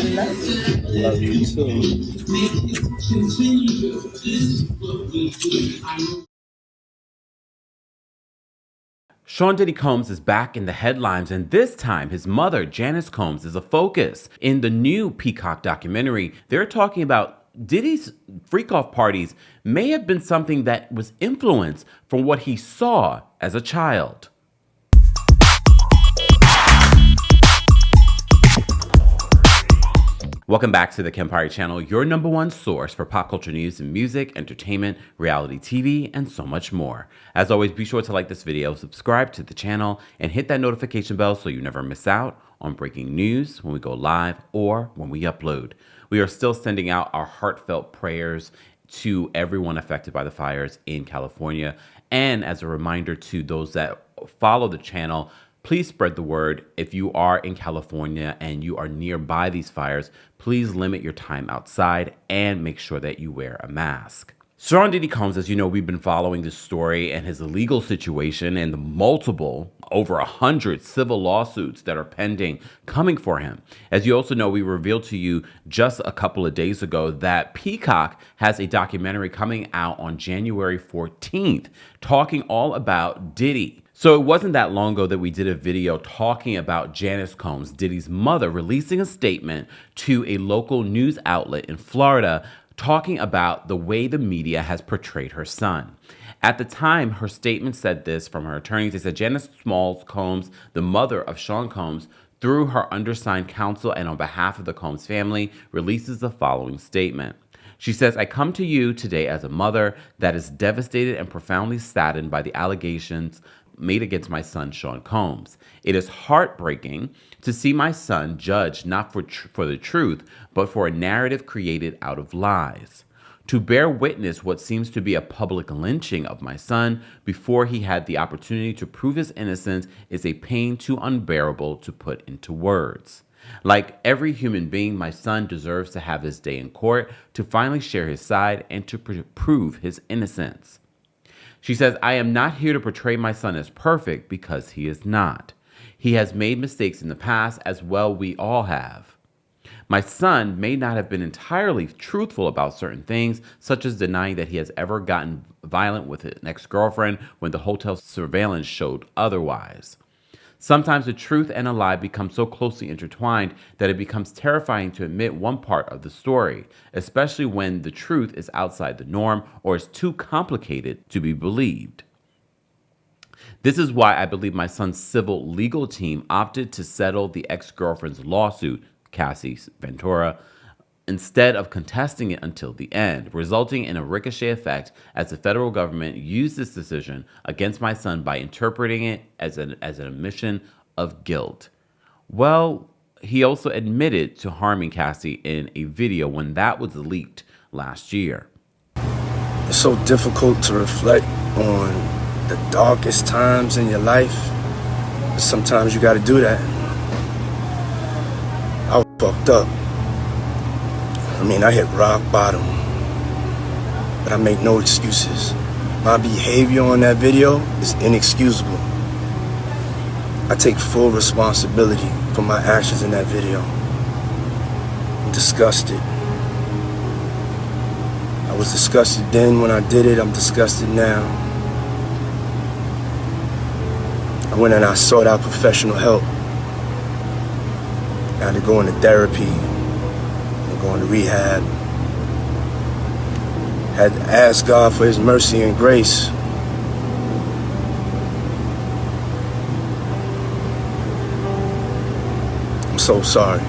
love you. I love you too. Sean Diddy Combs is back in the headlines, and this time his mother, Janice Combs, is a focus. In the new Peacock documentary, they're talking about Diddy's freak-off parties may have been something that was influenced from what he saw as a child. Welcome back to the Kempire channel, your number one source for pop culture news and music, entertainment, reality TV, and so much more. As always, be sure to like this video, subscribe to the channel, and hit that notification bell so you never miss out on breaking news when we go live or when we upload. We are still sending out our heartfelt prayers to everyone affected by the fires in California. And as a reminder to those that follow the channel, please spread the word. If you are in California and you are nearby these fires, please limit your time outside and make sure that you wear a mask. Sean Diddy Combs, as you know, we've been following this story and his legal situation and the multiple, over 100 civil lawsuits that are pending coming for him. As you also know, we revealed to you just a couple of days ago that Peacock has a documentary coming out on January 14th talking all about Diddy. So it wasn't that long ago that we did a video talking about Janice Combs, Diddy's mother, releasing a statement to a local news outlet in Florida talking about the way the media has portrayed her son. At the time, her statement said this from her attorneys. They said Janice Smalls Combs, the mother of Sean Combs, through her undersigned counsel and on behalf of the Combs family, releases the following statement. She says, I come to you today as a mother that is devastated and profoundly saddened by the allegations made against my son, Sean Combs. It is heartbreaking to see my son judged not for the truth, but for a narrative created out of lies. To bear witness what seems to be a public lynching of my son before he had the opportunity to prove his innocence is a pain too unbearable to put into words. Like every human being, my son deserves to have his day in court, to finally share his side and to prove his innocence. She says, I am not here to portray my son as perfect because he is not. He has made mistakes in the past as well we all have. My son may not have been entirely truthful about certain things, such as denying that he has ever gotten violent with an ex-girlfriend when the hotel surveillance showed otherwise. Sometimes the truth and a lie become so closely intertwined that it becomes terrifying to admit one part of the story, especially when the truth is outside the norm or is too complicated to be believed. This is why I believe my son's civil legal team opted to settle the ex-girlfriend's lawsuit, Cassie Ventura, instead of contesting it until the end, resulting in a ricochet effect as the federal government used this decision against my son by interpreting it as an admission of guilt. Well, he also admitted to harming Cassie in a video when that was leaked last year. It's so difficult to reflect on the darkest times in your life, but sometimes you gotta do that. I was fucked up. I hit rock bottom, but I make no excuses. My behavior on that video is inexcusable. I take full responsibility for my actions in that video. I'm disgusted. I was disgusted then when I did it. I'm disgusted now. I went and I sought out professional help. I had to go into therapy. Going to rehab. Had to ask God for his mercy and grace. I'm so sorry.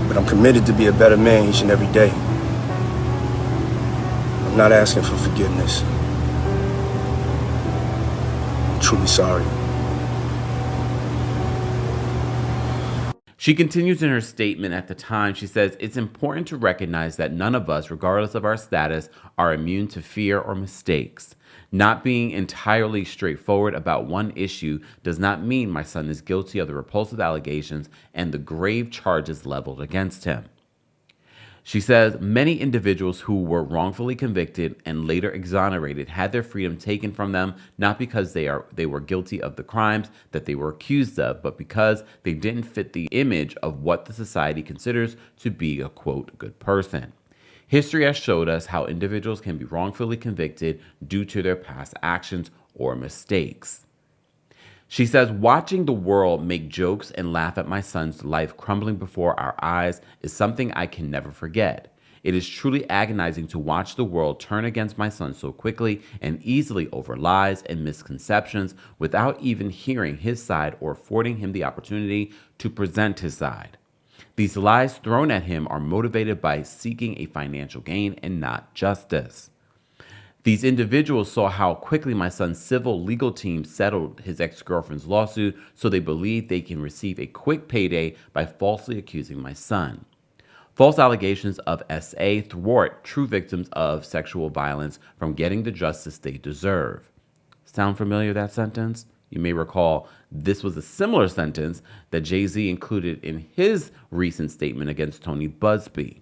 But I'm committed to be a better man each and every day. I'm not asking for forgiveness. I'm truly sorry. She continues in her statement at the time. She says, it's important to recognize that none of us, regardless of our status, are immune to fear or mistakes. Not being entirely straightforward about one issue does not mean my son is guilty of the repulsive allegations and the grave charges leveled against him. She says many individuals who were wrongfully convicted and later exonerated had their freedom taken from them, not because they were guilty of the crimes that they were accused of, but because they didn't fit the image of what the society considers to be a, quote, good person. History has showed us how individuals can be wrongfully convicted due to their past actions or mistakes. She says, watching the world make jokes and laugh at my son's life crumbling before our eyes is something I can never forget. It is truly agonizing to watch the world turn against my son so quickly and easily over lies and misconceptions without even hearing his side or affording him the opportunity to present his side. These lies thrown at him are motivated by seeking a financial gain and not justice. These individuals saw how quickly my son's civil legal team settled his ex-girlfriend's lawsuit, so they believe they can receive a quick payday by falsely accusing my son. False allegations of SA thwart true victims of sexual violence from getting the justice they deserve. Sound familiar, that sentence? You may recall this was a similar sentence that Jay-Z included in his recent statement against Tony Busby.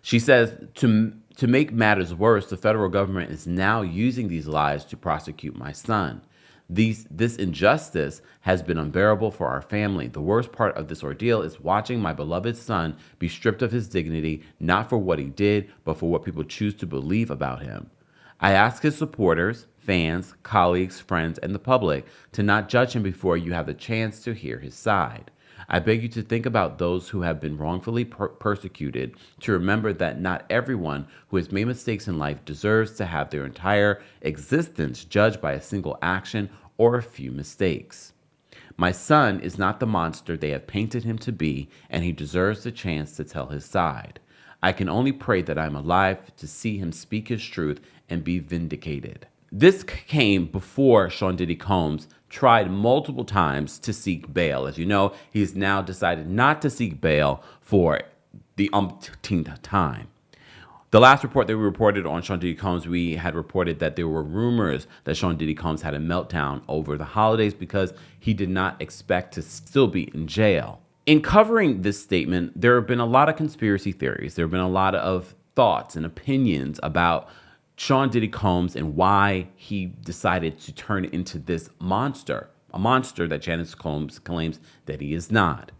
She says, to make matters worse, the federal government is now using these lies to prosecute my son. This injustice has been unbearable for our family. The worst part of this ordeal is watching my beloved son be stripped of his dignity, not for what he did, but for what people choose to believe about him. I ask his supporters, fans, colleagues, friends, and the public to not judge him before you have the chance to hear his side. I beg you to think about those who have been wrongfully persecuted, to remember that not everyone who has made mistakes in life deserves to have their entire existence judged by a single action or a few mistakes. My son is not the monster they have painted him to be, and he deserves the chance to tell his side. I can only pray that I'm alive to see him speak his truth and be vindicated. This came before Sean Diddy Combs tried multiple times to seek bail. As you know, he's now decided not to seek bail for the umpteenth time. The last report that we reported on Sean Diddy Combs, we had reported that there were rumors that Sean Diddy Combs had a meltdown over the holidays because he did not expect to still be in jail. In covering this statement, there have been a lot of conspiracy theories. There have been a lot of thoughts and opinions about Sean Diddy Combs and why he decided to turn into this monster, a monster that Janice Combs claims that he is not.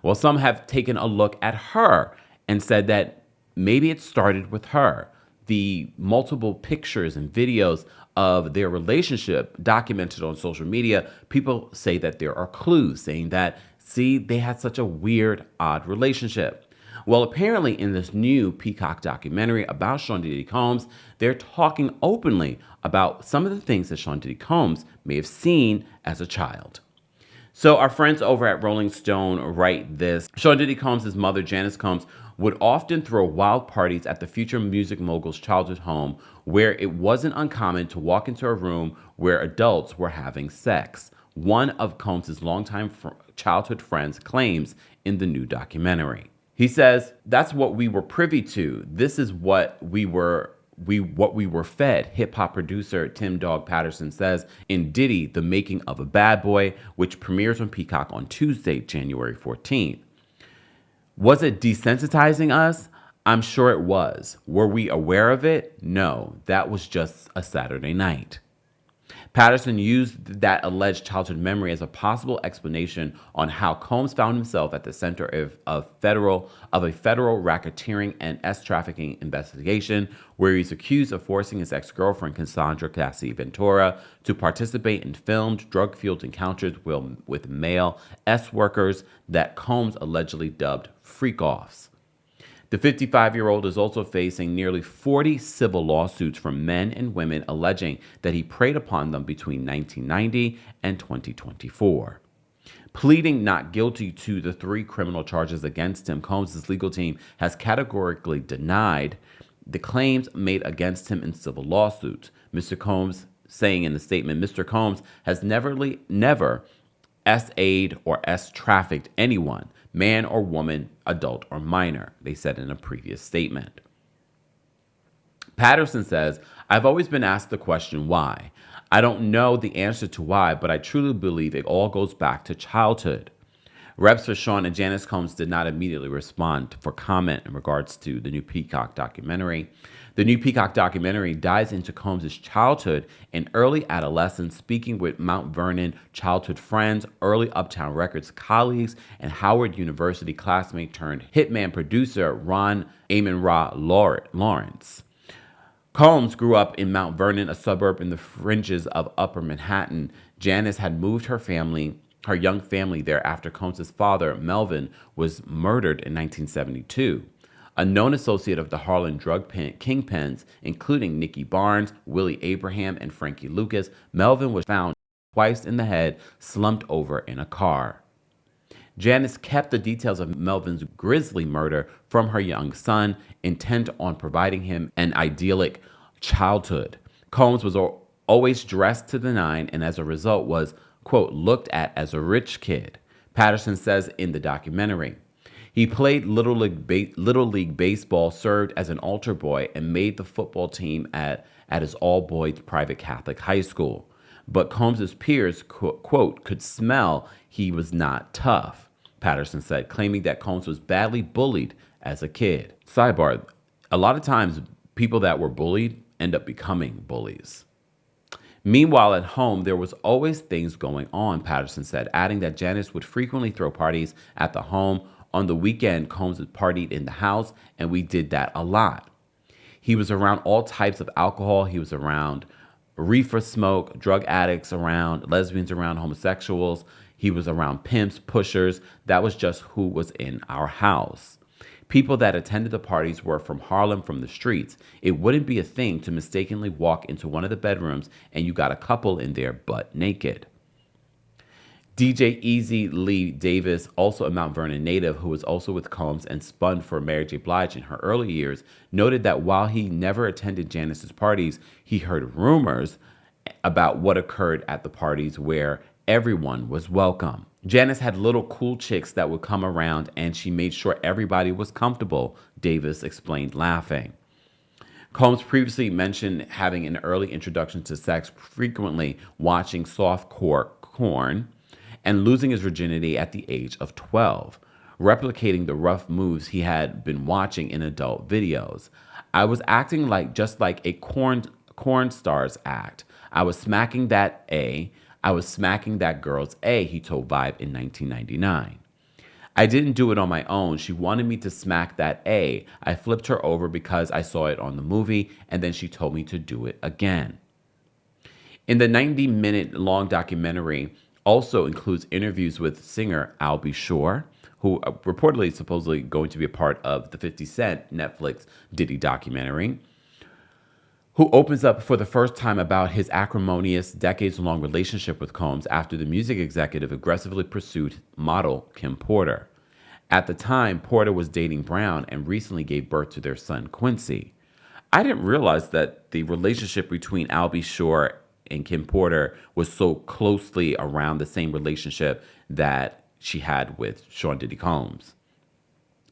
Well, some have taken a look at her and said that maybe it started with her. The multiple pictures and videos of their relationship documented on social media, people say that there are clues saying that, see, they had such a weird, odd relationship. Well, apparently in this new Peacock documentary about Sean Diddy Combs, they're talking openly about some of the things that Sean Diddy Combs may have seen as a child. So our friends over at Rolling Stone write this. Sean Diddy Combs' mother, Janice Combs, would often throw wild parties at the future music mogul's childhood home, where it wasn't uncommon to walk into a room where adults were having sex. One of Combs' longtime childhood friends claims in the new documentary. He says, that's what we were privy to. This is what we were fed. Hip-hop producer Tim Dog Patterson says in Diddy, The Making of a Bad Boy, which premieres on Peacock on Tuesday, January 14th. Was it desensitizing us? I'm sure it was. Were we aware of it? No, that was just a Saturday night. Patterson used that alleged childhood memory as a possible explanation on how Combs found himself at the center of a federal racketeering and trafficking investigation, where he's accused of forcing his ex-girlfriend Cassandra Cassie Ventura to participate in filmed drug-fueled encounters with male S-workers that Combs allegedly dubbed freak-offs. The 55-year-old is also facing nearly 40 civil lawsuits from men and women alleging that he preyed upon them between 1990 and 2024. Pleading not guilty to the 3 criminal charges against him, Combs' legal team has categorically denied the claims made against him in civil lawsuits. Mr. Combs saying in the statement, Mr. Combs has never S-aid or S-trafficked anyone, man or woman, adult or minor, they said in a previous statement. Patterson says, I've always been asked the question why. I don't know the answer to why, but I truly believe it all goes back to childhood. Reps for Sean and Janice Combs did not immediately respond for comment in regards to the new Peacock documentary. The new Peacock documentary dives into Combs' childhood and early adolescence, speaking with Mount Vernon childhood friends, early Uptown Records colleagues, and Howard University classmate turned hitman producer Ron Amon Ra Lawrence. Combs grew up in Mount Vernon, a suburb in the fringes of Upper Manhattan. Janice had moved her young family there after Combs' father, Melvin, was murdered in 1972. A known associate of the Harlem drug kingpins, including Nicky Barnes, Willie Abraham, and Frankie Lucas, Melvin was found twice in the head, slumped over in a car. Janice kept the details of Melvin's grisly murder from her young son, intent on providing him an idyllic childhood. Combs was always dressed to the nine and as a result was, quote, looked at as a rich kid, Patterson says in the documentary. He played Little League Baseball, served as an altar boy, and made the football team at his all-boys private Catholic high school. But Combs' peers, quote, could smell he was not tough, Patterson said, claiming that Combs was badly bullied as a kid. Sidebar, a lot of times people that were bullied end up becoming bullies. Meanwhile, at home, there was always things going on, Patterson said, adding that Janice would frequently throw parties at the home. On the weekend, Combs had partied in the house, and we did that a lot. He was around all types of alcohol. He was around reefer smoke, drug addicts around, lesbians around, homosexuals. He was around pimps, pushers. That was just who was in our house. People that attended the parties were from Harlem, from the streets. It wouldn't be a thing to mistakenly walk into one of the bedrooms and you got a couple in there butt naked. DJ Easy Lee Davis, also a Mount Vernon native who was also with Combs and spun for Mary J. Blige in her early years, noted that while he never attended Janice's parties, he heard rumors about what occurred at the parties where everyone was welcome. Janice had little cool chicks that would come around and she made sure everybody was comfortable, Davis explained, laughing. Combs previously mentioned having an early introduction to sex, frequently watching softcore porn, and losing his virginity at the age of 12, replicating the rough moves he had been watching in adult videos. I was acting just like a corn stars act. I was smacking that girl's A, he told Vibe in 1999. I didn't do it on my own. She wanted me to smack that A. I flipped her over because I saw it on the movie, and then she told me to do it again. In the 90-minute long documentary, also includes interviews with singer Al B. Sure, who reportedly supposedly going to be a part of the 50 Cent Netflix Diddy documentary, who opens up for the first time about his acrimonious, decades-long relationship with Combs after the music executive aggressively pursued model Kim Porter. At the time, Porter was dating Brown and recently gave birth to their son, Quincy. I didn't realize that the relationship between Al B. Sure and Kim Porter was so closely around the same relationship that she had with Sean Diddy Combs,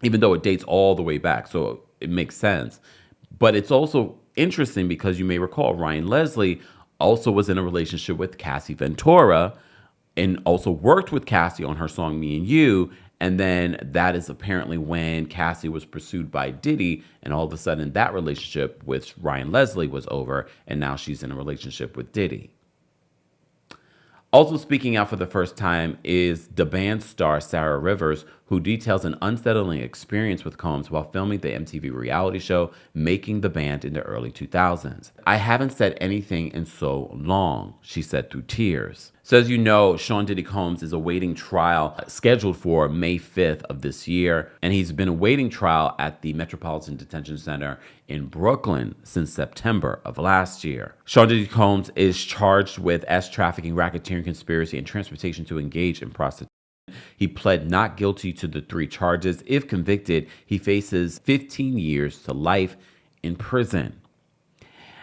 even though it dates all the way back, so it makes sense. But it's also interesting because you may recall Ryan Leslie also was in a relationship with Cassie Ventura and also worked with Cassie on her song Me and You, and then that is apparently when Cassie was pursued by Diddy, and all of a sudden that relationship with Ryan Leslie was over, and now she's in a relationship with Diddy. Also speaking out for the first time is the band star Sarah Rivers, who details an unsettling experience with Combs while filming the MTV reality show Making the Band in the early 2000s. I haven't said anything in so long, she said through tears. So as you know, Sean Diddy Combs is awaiting trial scheduled for May 5th of this year, and he's been awaiting trial at the Metropolitan Detention Center in Brooklyn since September of last year. Sean Diddy Combs is charged with trafficking, racketeering, conspiracy, and transportation to engage in prostitution. He pled not guilty to the 3 charges. If convicted, he faces 15 years to life in prison.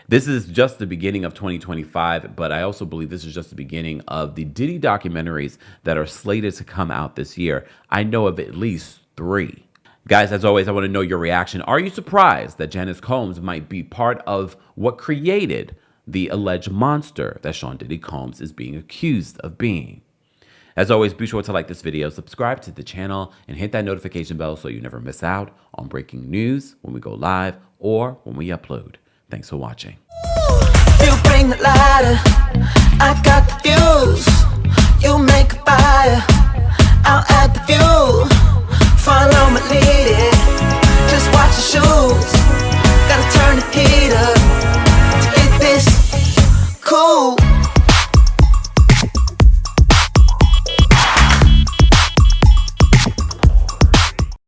This is just the beginning of 2025, but I also believe this is just the beginning of the Diddy documentaries that are slated to come out this year. I know of at least 3. Guys, as always, I want to know your reaction. Are you surprised that Janice Combs might be part of what created the alleged monster that Sean Diddy Combs is being accused of being? As always, be sure to like this video, subscribe to the channel, and hit that notification bell so you never miss out on breaking news when we go live or when we upload. Thanks for watching. You bring the lighter, I got the fuse. You make a fire, I'll add the fuel. Follow my lead, just watch your shoes. Gotta turn the heat up.